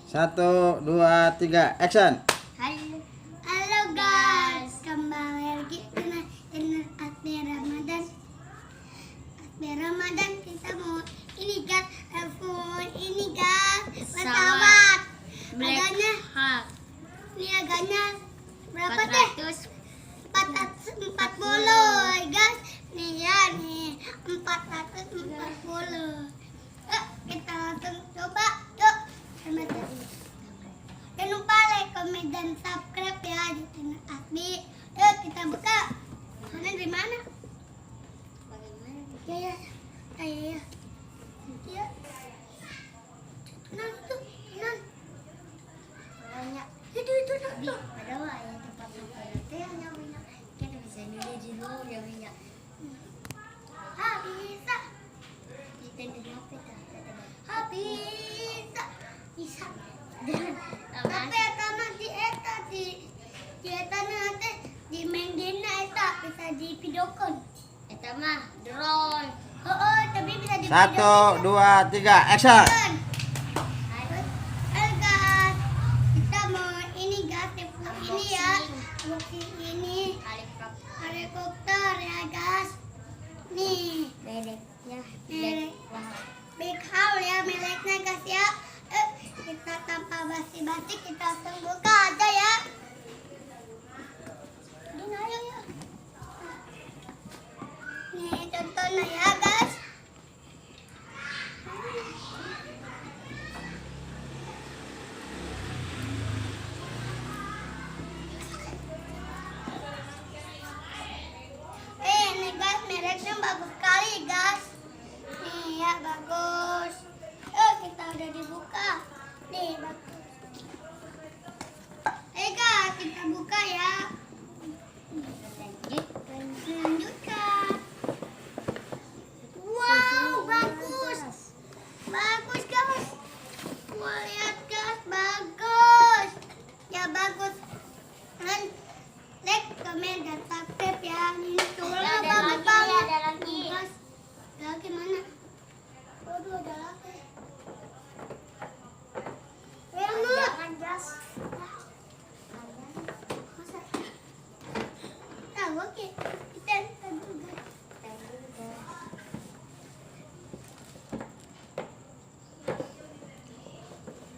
1, 2, 3, action. Halo guys, kembali lagi dengan Asmi Ramadan. Asmi Ramadan kita mau ini guys, iPhone ini guys, pesawat. Harganya, ini harganya berapa teh? 440 guys. Nih ya nih 440. Kita langsung coba yuk. Jangan lupa like, komen, dan subscribe ya di channel Asmi. Yuk kita buka. Mana dari mana? Bagaimana? Ya. Ya. Nah itu, nah. Banyak. Itu nah. Ada lah ya tempat itu yang banyak. Kita bisa milih di luar yang banyak. Bisa. Kita di apa itu? Bisa. Tapi sama di eta di eta nanti di main game eta bisa di videokan. Eta mah drone. Tapi bisa di 1, 2, 3, action. Halo guys, kita mau ini guys, ini ya, ini helikopter ya guys. Nih, miliknya, big house ya miliknya guys ya. Kita tanpa basi-basi kita langsung buka aja ya. Ini ayo ya. Nih contohnya ya guys. Ini guys mereknya bagus sekali guys. Nih ya bagus. Kita udah dibuka. Nih bagus. Guys kita buka ya. Lanjutkan. Wow bagus. Bagus guys. Wah lihat guys bagus. Ya bagus. Dan like, komen, dan subscribe ya. Ini tuh bagus banget. Ada lagi. Lagi mana? Waduh ada lagi. Jangan jas. Tahu oke. Kita juga.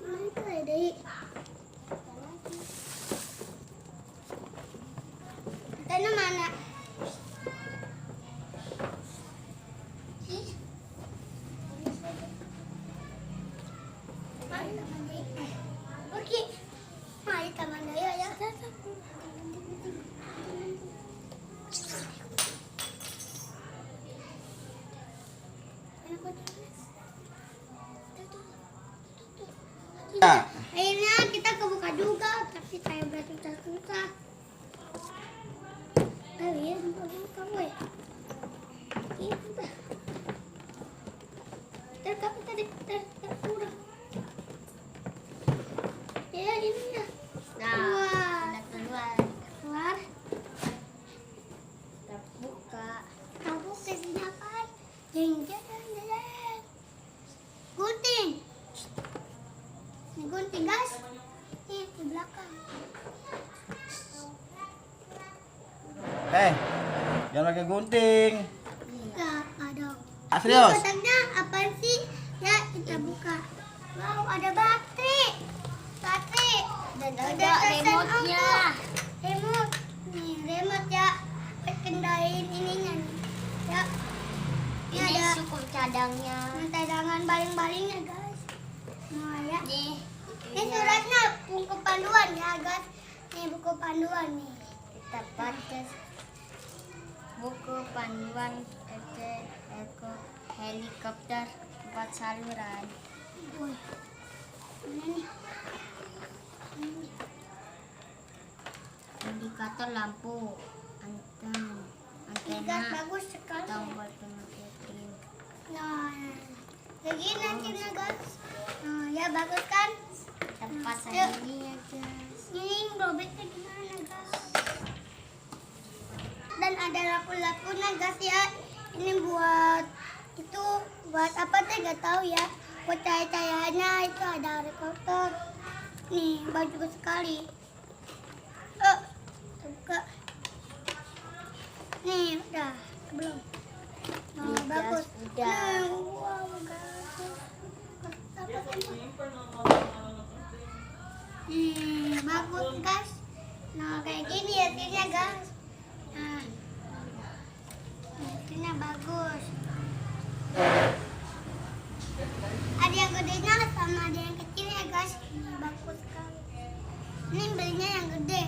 Mana itu ada? Kita mana? Oke, mari taman daya ya. Akhirnya kita kebuka juga, tapi saya berarti susah. Ayo ya, kamu ya. Ini terkapa tadi terkurang. Ya ini ya. Nah, keluar. Terbuka. Isinya apa? Jeng. Gunting. Ini gunting guys. Nih di belakang. Jangan pakai gunting. Enggak ada. Serius? Kotaknya apa sih? Ya kita buka. Wow ada baterai. Dan ada remote-nya. Remote. Nih remote ya. Kendaliin ininya nih. Ya. Ini ada cukup cadangnya. Cadangan baling-balingnya guys. Nah ya. Nih. Ini suratnya buku panduan ya guys. Nih buku panduan nih. Kita baca buku panduan helikopter 4 saluran. Ini nih. Indikator lampu, antena, bagus sekali. Tombol pengetik. Nah, begini nantinya guys. Nah, ya bagus kan? Tempat ini ya guys. Ini robeknya gimana guys? Dan ada lampu-lampunya guys ya. Ini buat itu buat apa sih nggak tahu ya. Buat cahaya-cahayanya itu ada helikopter. Nih, bagus sekali. Buka. Nih, udah. Belum. Oh, Digas, bagus. udah. Nah, wow, bagus. Bagus, guys. Nah, kayak gini hasilnya, guys. Nah, hasilnya bagus. Ada yang gedenya sama ada yang kecilnya, guys. Ini bagus sekali. Ini belinya yang gede.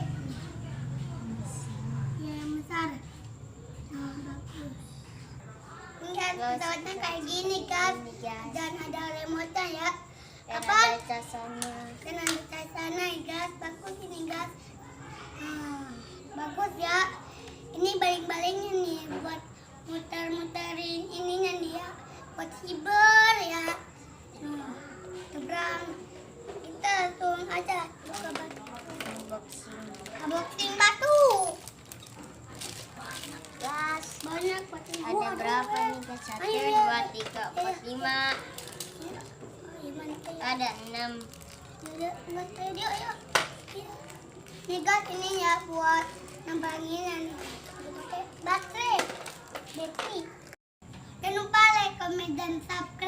Ya, yang besar. Nah, bagus. Lihat pesawatnya kayak gini, guys. Ini, guys. Dan ada remote-nya ya. Dan Apa? ada casannya. Dan ada di sana, guys. Bagus ini, guys. Nah, bagus ya. Ini baling-balingnya nih buat muter-muterin ininya nih ya. Buat hiber ya. Nah, seberang. Kita langsung aja buka batu. Unboxing. Unboxing batu. Gas. Banyak batunya. Ada berapa nih guys? 1, Ayo, 2, 3, 4, 5. Gimana kayak? Ada 6. Yuk, ayo. Nih guys, ini ya buat nambangin nih. Pakai baterai. Battery. Jangan lupa like, comment, dan subscribe.